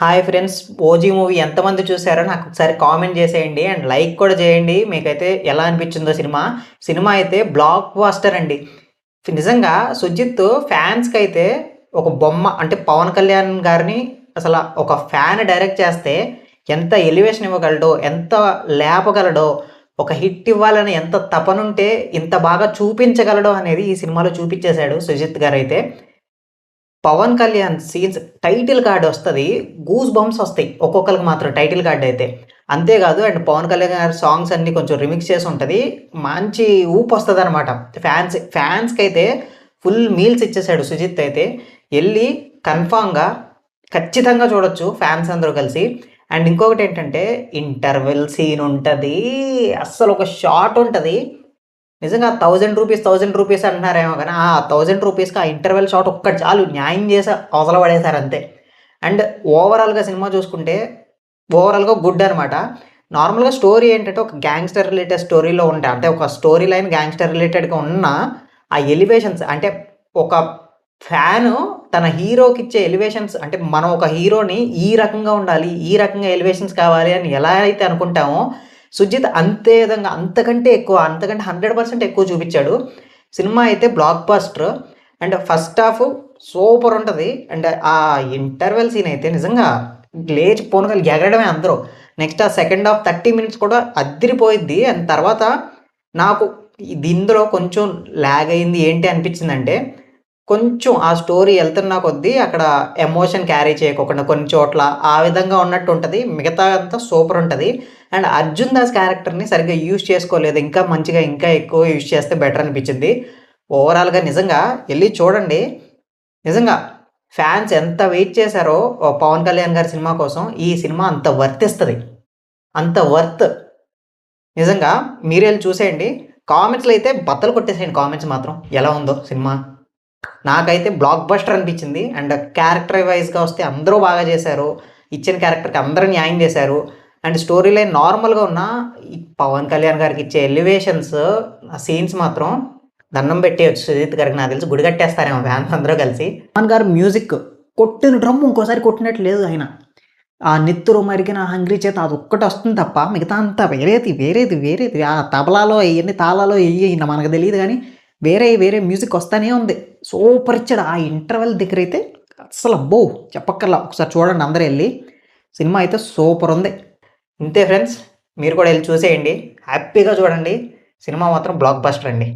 Hi friends! 'OG' movie ఎంతమంది చూసారో నాకు ఒకసారి కామెంట్ చేసేయండి. అండ్ లైక్ కూడా చేయండి. మీకైతే ఎలా అనిపించిందో సినిమా. సినిమా అయితే బ్లాక్ బస్టర్ అండి. నిజంగా 'సుజిత్' ఫ్యాన్స్‌కైతే ఒక బొమ్మ. అంటే 'పవన్ కళ్యాణ్' గారిని అసల ఒక ఫ్యాన్ డైరెక్ట్ చేస్తే ఎంత ఎలివేషన్ ఇవ్వగలడో, ఎంత లేపగలడో, ఒక హిట్ ఇవ్వాలని ఎంత తపనుంటే ఇంత బాగా చూపించగలడో అనేది ఈ సినిమాలో చూపించేసాడు 'సుజిత్' గారైతే. Pawan Kalyan scenes title card ఒస్తది. గూస్ బంప్స్ ఒస్తాయి. ఒక్కొక్కళ్ళకి మాత్రం టైటిల్ కార్డ్ అయితే. అంతేగాదు అండ్ పవన్ కళ్యాణ్ గారి సాంగ్స్ అన్నీ కొంచెం రిమిక్స్ చేసి ఉంటది. మంచి ఊపొస్తదనమాట. ఫ్యాన్స్‌కైతే ఫుల్ మీల్స్ ఇచ్చేసాడు సుజిత్ అయితే. ఎళ్లి కన్ఫర్మ్‌గా ఖచ్చితంగా చూడొచ్చు ఫ్యాన్స్ అందరూ కలిసి. అండ్ ఇంకొకటేంటంటే ఇంటర్వెల్ సీన్ ఉంటది. అస్సలొక షాట్ ఉంటది. నిజంగా రూ. 1000 అంటున్నారేమో గానీ, ఆ రూ. 1000కి ఆ ఇంటర్వెల్ షాట్ ఒక్కటి చాలు న్యాయం చేసి అవతల పడేశారు అంతే. అండ్ ఓవరాల్‌గా సినిమా చూసుకుంటే, ఓవరాల్‌గా గుడ్ అనమాట. నార్మల్‌గా స్టోరీ ఏంటంటే, ఒక గ్యాంగ్‌స్టర్ రిలేటెడ్ స్టోరీలో ఉంటాయి. అంటే ఒక స్టోరీ లైన్ గ్యాంగ్‌స్టర్ రిలేటెడ్‌గా ఉన్న ఆ ఎలివేషన్స్ అంటే ఒక ఫ్యాను తన హీరోకిచ్చే ఎలివేషన్స్ అంటే మనం ఒక హీరోని ఈ రకంగా ఉండాలి, ఈ రకంగా ఎలివేషన్స్ కావాలి అని ఎలా అయితే అనుకుంటామో, సుజిత్ అంతే విధంగా అంతకంటే ఎక్కువ, అంతకంటే 100% ఎక్కువ చూపిచ్చాడు. సినిమా అయితే block buster. And first half super ఉంటది. అండ్ ఆ ఇంటర్వెల్ సీన్ అయితే నిజంగా లేచి పూనకలు ఎగరడమే అందరూ. నెక్స్ట్ ఆ సెకండ్ హాఫ్ 30 మినిట్స్ కూడా అద్దిరిపోయిద్ది. అండ్ తర్వాత నాకు ఇందులో కొంచెం లాగ్ అయింది ఏంటి అనిపించిందంటే, కొంచెం ఆ స్టోరీ ఎళ్తున్న కొద్దీ అక్కడ ఎమోషన్ క్యారీ చేయకోకుండా కొన్ని చోట్ల ఆ విధంగా ఉన్నట్టుంటది. మిగతా అంతా సూపరుంటది. అండ్ 'అర్జున్ దాస్' క్యారెక్టర్‌ని సరిగ్గా యూజ్ చేసుకోలేదు. ఇంకా మంచిగా ఇంకా ఎక్కువ యూజ్ చేస్తే బెటర్ అనిపించింది. ఓవరాల్‌గా నిజంగా ఎళ్లి చూడండి. నిజంగా ఫ్యాన్స్ ఎంత వెయిట్ చేశారో 'పవన్ కళ్యాణ్' గారి సినిమా కోసం ఈ సినిమా అంత వర్త్ ఇస్తది. అంత వర్త్. నిజంగా మీరెళ్లి చూసేయండి. కామెంట్స్‌లో అయితే బద్దలు కొట్టేసేయండి కామెంట్స్ మాత్రం. ఎలా ఉందో సినిమా. నాకైతే బ్లాక్ బస్టర్ అనిపించింది. అండ్ క్యారెక్టర్ వైస్‌గా వస్తే అందరూ బాగా చేశారు. ఇచ్చిన క్యారెక్టర్‌కి అందరూ న్యాయం చేశారు. అండ్ స్టోరీ లైన్ నార్మల్‌గా ఉన్న ఈ పవన్ కళ్యాణ్ గారికి ఇచ్చే ఎలివేషన్స్, ఆ సీన్స్ మాత్రం దండం పెట్టేయొచ్చు సుజిత్ గారికి. నాకు తెలిసి గుడి కట్టేస్తారేమో ఫ్యాన్స్ అందరూ కలిసి. పవన్ గారు మ్యూజిక్ కొట్టిన డ్రమ్ ఇంకోసారి కొట్టినట్టు లేదు ఆయన. ఆ నెత్తురు మరిగిన హంగ్రీ చేత అదొక్కటి వస్తుంది తప్ప మిగతా అంతా వేరేది. ఆ తబలాలో ఎయన్నీ తాళాలో ఎయ్యి మనకు తెలీదు గానీ వేరే మ్యూజిక్ వస్తానే ఉంది. సూపర్ ఇచ్చాడు. ఆ ఇంటర్వెల్ దగ్గరైతే అస్సలు అబ్బో! చెప్పక్కర్లా. ఒకసారి చూడండి అందరూ ఎళ్లి. సినిమా అయితే సూపర్ ఉంది. ఇంతే ఫ్రెండ్స్. మీరు కూడా ఎళ్లి చూసేయండి. హ్యాపీగా చూడండి. సినిమా మాత్రం బ్లాక్ బస్టర్ అండి.